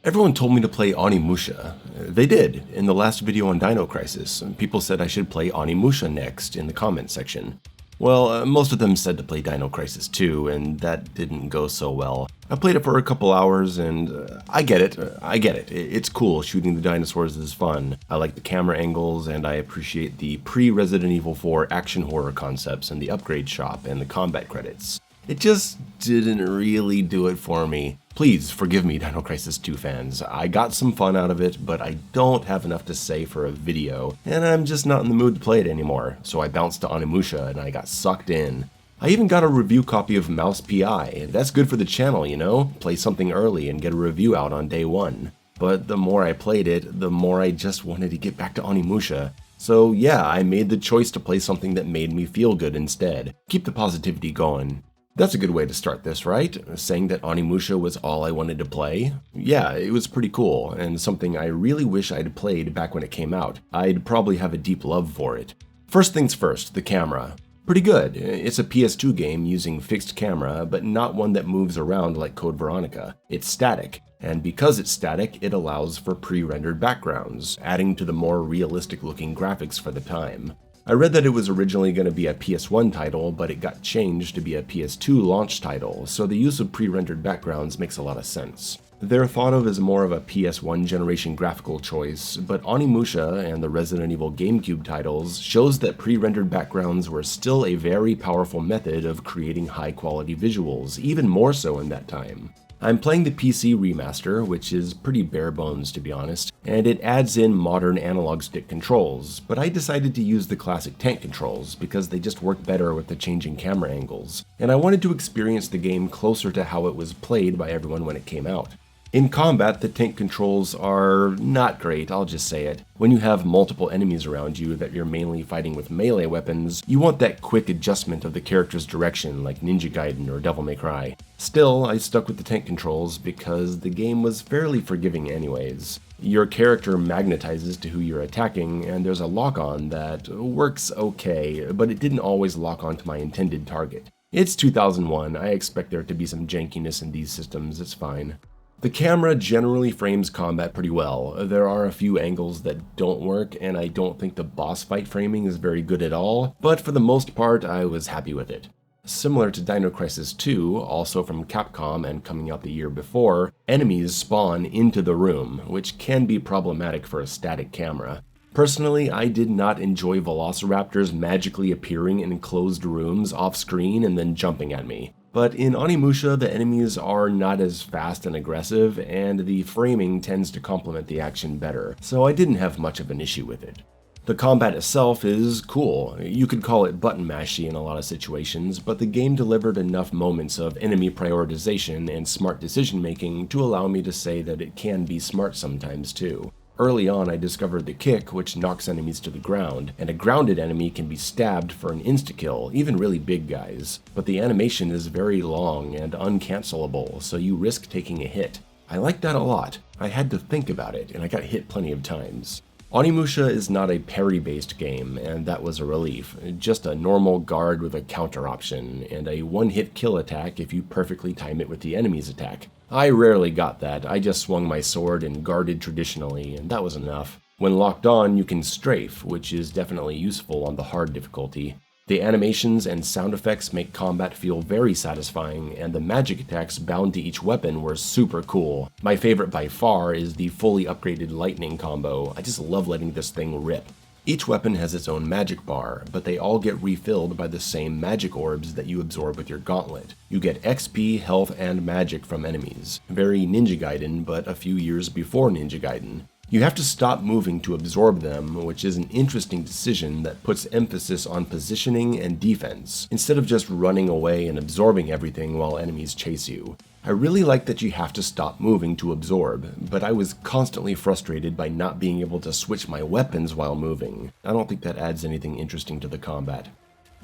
Everyone told me to play Onimusha. They did, in the last video on Dino Crisis. People said I should play Onimusha next in the comment section. Well, most of them said to play Dino Crisis 2, and that didn't go so well. I played it for a couple hours, and I get it. It's cool, shooting the dinosaurs is fun. I like the camera angles, and I appreciate the pre-Resident Evil 4 action horror concepts and the upgrade shop and the combat credits. It just didn't really do it for me. Please forgive me, Dino Crisis 2 fans. I got some fun out of it, but I don't have enough to say for a video, and I'm just not in the mood to play it anymore, so I bounced to Onimusha and I got sucked in. I even got a review copy of Mouse PI. That's good for the channel, you know? Play something early and get a review out on day one. But the more I played it, the more I just wanted to get back to Onimusha. So yeah, I made the choice to play something that made me feel good instead. Keep the positivity going. That's a good way to start this, right? Saying that Onimusha was all I wanted to play? Yeah, it was pretty cool, and something I really wish I'd played back when it came out. I'd probably have a deep love for it. First things first, the camera. Pretty good. It's a PS2 game using fixed camera, but not one that moves around like Code Veronica. It's static, and because it's static, it allows for pre-rendered backgrounds, adding to the more realistic-looking graphics for the time. I read that it was originally going to be a PS1 title, but it got changed to be a PS2 launch title, so the use of pre-rendered backgrounds makes a lot of sense. They're thought of as more of a PS1 generation graphical choice, but Onimusha and the Resident Evil GameCube titles shows that pre-rendered backgrounds were still a very powerful method of creating high-quality visuals, even more so in that time. I'm playing the PC remaster, which is pretty bare bones to be honest, and it adds in modern analog stick controls, but I decided to use the classic tank controls because they just work better with the changing camera angles, and I wanted to experience the game closer to how it was played by everyone when it came out. In combat, the tank controls are not great, I'll just say it. When you have multiple enemies around you that you're mainly fighting with melee weapons, you want that quick adjustment of the character's direction like Ninja Gaiden or Devil May Cry. Still, I stuck with the tank controls because the game was fairly forgiving anyways. Your character magnetizes to who you're attacking, and there's a lock-on that works okay, but it didn't always lock onto my intended target. It's 2001, I expect there to be some jankiness in these systems, it's fine. The camera generally frames combat pretty well. There are a few angles that don't work, and I don't think the boss fight framing is very good at all, but for the most part, I was happy with it. Similar to Dino Crisis 2, also from Capcom and coming out the year before, enemies spawn into the room, which can be problematic for a static camera. Personally, I did not enjoy velociraptors magically appearing in closed rooms off-screen and then jumping at me. But in Onimusha, the enemies are not as fast and aggressive, and the framing tends to complement the action better, so I didn't have much of an issue with it. The combat itself is cool. You could call it button mashy in a lot of situations, but the game delivered enough moments of enemy prioritization and smart decision making to allow me to say that it can be smart sometimes too. Early on, I discovered the kick, which knocks enemies to the ground, and a grounded enemy can be stabbed for an insta-kill, even really big guys. But the animation is very long and uncancelable, so you risk taking a hit. I like that a lot. I had to think about it, and I got hit plenty of times. Onimusha is not a parry-based game, and that was a relief. Just a normal guard with a counter option, and a one-hit kill attack if you perfectly time it with the enemy's attack. I rarely got that. I just swung my sword and guarded traditionally, and that was enough. When locked on, you can strafe, which is definitely useful on the hard difficulty. The animations and sound effects make combat feel very satisfying, and the magic attacks bound to each weapon were super cool. My favorite by far is the fully upgraded lightning combo. I just love letting this thing rip. Each weapon has its own magic bar, but they all get refilled by the same magic orbs that you absorb with your gauntlet. You get XP, health, and magic from enemies. Very Ninja Gaiden, but a few years before Ninja Gaiden. You have to stop moving to absorb them, which is an interesting decision that puts emphasis on positioning and defense, instead of just running away and absorbing everything while enemies chase you. I really like that you have to stop moving to absorb, but I was constantly frustrated by not being able to switch my weapons while moving. I don't think that adds anything interesting to the combat.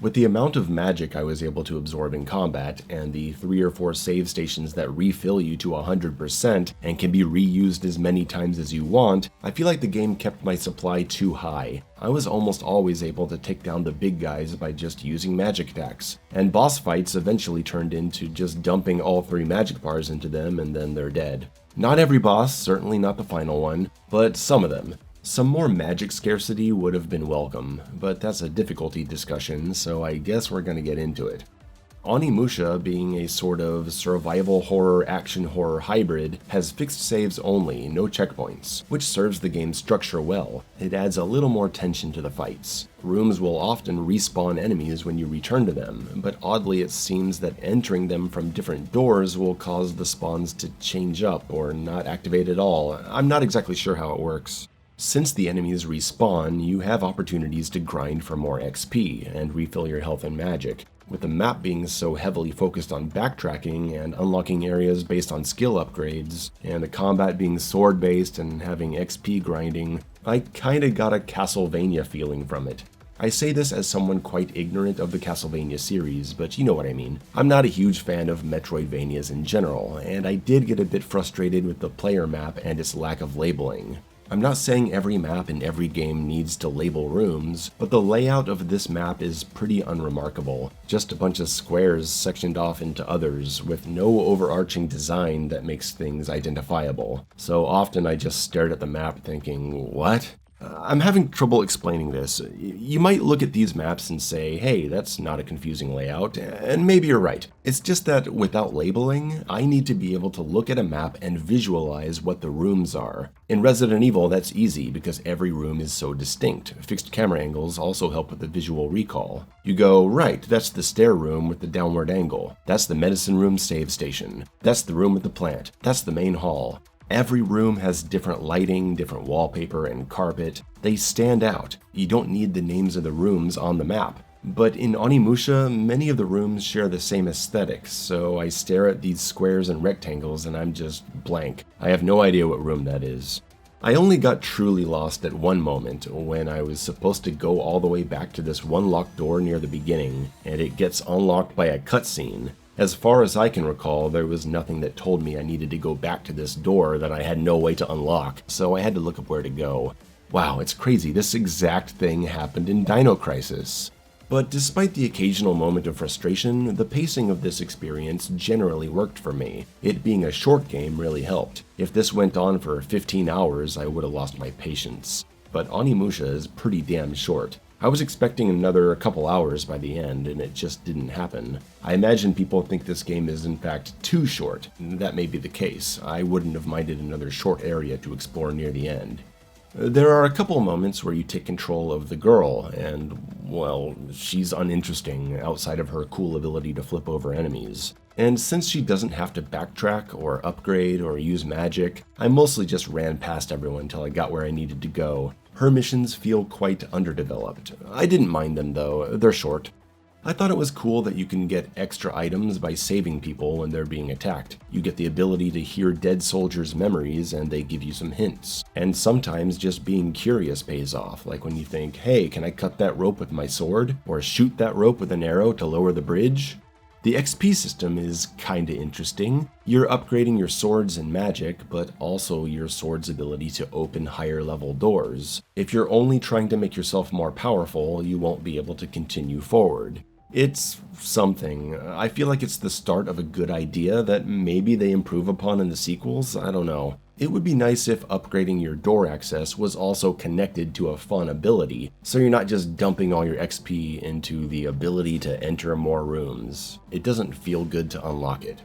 With the amount of magic I was able to absorb in combat, and the 3 or 4 save stations that refill you to 100% and can be reused as many times as you want, I feel like the game kept my supply too high. I was almost always able to take down the big guys by just using magic attacks, and boss fights eventually turned into just dumping all 3 magic bars into them and then they're dead. Not every boss, certainly not the final one, but some of them. Some more magic scarcity would have been welcome, but that's a difficulty discussion, so I guess we're gonna get into it. Onimusha, being a sort of survival horror action horror hybrid, has fixed saves only, no checkpoints, which serves the game's structure well. It adds a little more tension to the fights. Rooms will often respawn enemies when you return to them, but oddly it seems that entering them from different doors will cause the spawns to change up or not activate at all. I'm not exactly sure how it works. Since the enemies respawn, you have opportunities to grind for more XP and refill your health and magic. With the map being so heavily focused on backtracking and unlocking areas based on skill upgrades, and the combat being sword-based and having XP grinding, I kinda got a Castlevania feeling from it. I say this as someone quite ignorant of the Castlevania series, but you know what I mean. I'm not a huge fan of Metroidvanias in general, and I did get a bit frustrated with the player map and its lack of labeling. I'm not saying every map in every game needs to label rooms, but the layout of this map is pretty unremarkable. Just a bunch of squares sectioned off into others, with no overarching design that makes things identifiable. So often I just stared at the map thinking, what? I'm having trouble explaining this. You might look at these maps and say, hey, that's not a confusing layout, and maybe you're right. It's just that without labeling, I need to be able to look at a map and visualize what the rooms are. In Resident Evil, that's easy because every room is so distinct. Fixed camera angles also help with the visual recall. You go, right, that's the stair room with the downward angle. That's the medicine room save station. That's the room with the plant. That's the main hall. Every room has different lighting, different wallpaper, and carpet. They stand out. You don't need the names of the rooms on the map. But in Onimusha, many of the rooms share the same aesthetics, so I stare at these squares and rectangles and I'm just blank. I have no idea what room that is. I only got truly lost at one moment, when I was supposed to go all the way back to this one locked door near the beginning, and it gets unlocked by a cutscene. As far as I can recall, there was nothing that told me I needed to go back to this door that I had no way to unlock, so I had to look up where to go. Wow, it's crazy, this exact thing happened in Dino Crisis. But despite the occasional moment of frustration, the pacing of this experience generally worked for me. It being a short game really helped. If this went on for 15 hours, I would have lost my patience. But Onimusha is pretty damn short. I was expecting another couple hours by the end, and it just didn't happen. I imagine people think this game is in fact too short. That may be the case. I wouldn't have minded another short area to explore near the end. There are a couple moments where you take control of the girl, and, well, she's uninteresting outside of her cool ability to flip over enemies. And since she doesn't have to backtrack or upgrade or use magic, I mostly just ran past everyone until I got where I needed to go. Her missions feel quite underdeveloped. I didn't mind them though, they're short. I thought it was cool that you can get extra items by saving people when they're being attacked. You get the ability to hear dead soldiers' memories and they give you some hints. And sometimes just being curious pays off, like when you think, hey, can I cut that rope with my sword? Or shoot that rope with an arrow to lower the bridge? The XP system is kinda interesting. You're upgrading your swords and magic, but also your sword's ability to open higher level doors. If you're only trying to make yourself more powerful, you won't be able to continue forward. It's something. I feel like it's the start of a good idea that maybe they improve upon in the sequels, I don't know. It would be nice if upgrading your door access was also connected to a fun ability, so you're not just dumping all your XP into the ability to enter more rooms. It doesn't feel good to unlock it.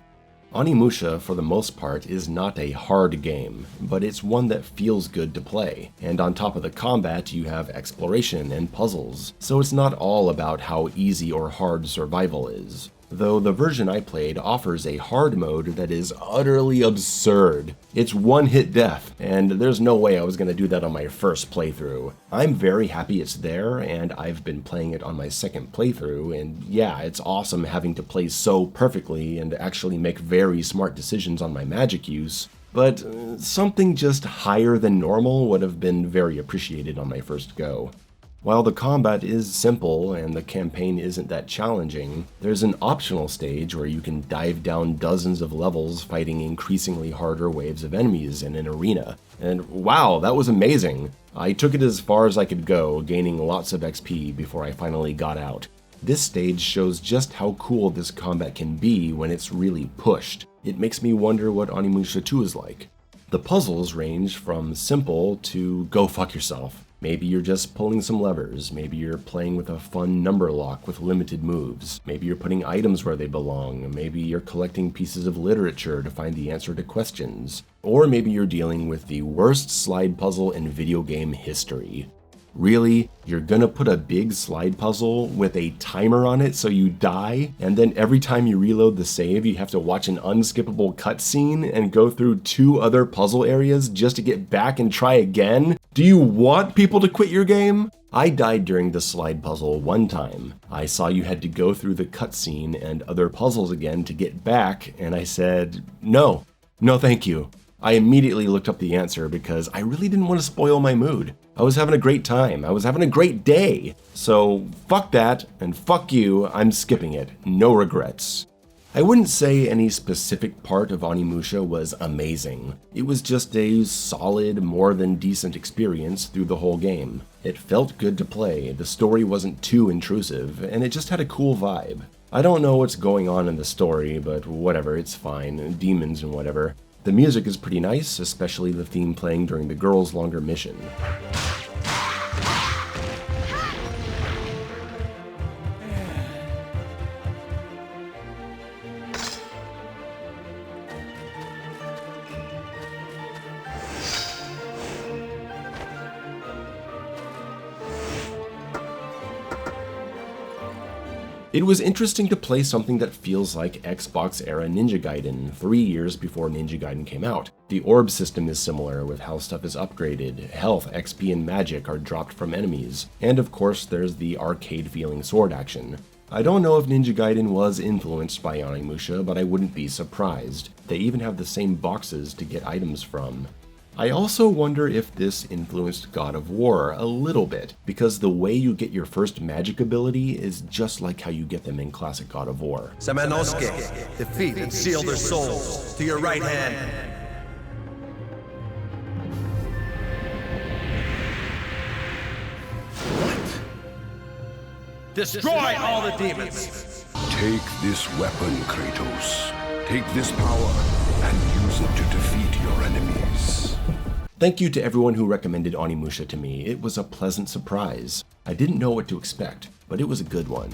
Onimusha, for the most part, is not a hard game, but it's one that feels good to play, and on top of the combat you have exploration and puzzles, so it's not all about how easy or hard survival is. Though the version I played offers a hard mode that is utterly absurd. It's one-hit death, and there's no way I was going to do that on my first playthrough. I'm very happy it's there, and I've been playing it on my second playthrough, and yeah, it's awesome having to play so perfectly and actually make very smart decisions on my magic use, but something just higher than normal would have been very appreciated on my first go. While the combat is simple and the campaign isn't that challenging, there's an optional stage where you can dive down dozens of levels fighting increasingly harder waves of enemies in an arena. And wow, that was amazing! I took it as far as I could go, gaining lots of XP before I finally got out. This stage shows just how cool this combat can be when it's really pushed. It makes me wonder what Onimusha 2 is like. The puzzles range from simple to go fuck yourself. Maybe you're just pulling some levers, maybe you're playing with a fun number lock with limited moves, maybe you're putting items where they belong, maybe you're collecting pieces of literature to find the answer to questions, or maybe you're dealing with the worst slide puzzle in video game history. Really? You're gonna put a big slide puzzle with a timer on it so you die, and then every time you reload the save you have to watch an unskippable cutscene and go through 2 other puzzle areas just to get back and try again? Do you want people to quit your game? I died during the slide puzzle one time. I saw you had to go through the cutscene and other puzzles again to get back, and I said, no thank you. I immediately looked up the answer because I really didn't want to spoil my mood. I was having a great time. I was having a great day. So fuck that and fuck you, I'm skipping it. No regrets. I wouldn't say any specific part of Onimusha was amazing. It was just a solid, more than decent experience through the whole game. It felt good to play, the story wasn't too intrusive, and it just had a cool vibe. I don't know what's going on in the story, but whatever, it's fine. Demons and whatever. The music is pretty nice, especially the theme playing during the girls' longer mission. It was interesting to play something that feels like Xbox-era Ninja Gaiden, 3 years before Ninja Gaiden came out. The orb system is similar with how stuff is upgraded, health, XP, and magic are dropped from enemies, and of course there's the arcade-feeling sword action. I don't know if Ninja Gaiden was influenced by Onimusha, but I wouldn't be surprised. They even have the same boxes to get items from. I also wonder if this influenced God of War a little bit, because the way you get your first magic ability is just like how you get them in classic God of War. Samanosuke, defeat and seal their souls. To your right hand. What? Destroy all the demons! Take this weapon, Kratos. Take this power and use it to defeat your enemies. Thank you to everyone who recommended Onimusha to me. It was a pleasant surprise. I didn't know what to expect, but it was a good one.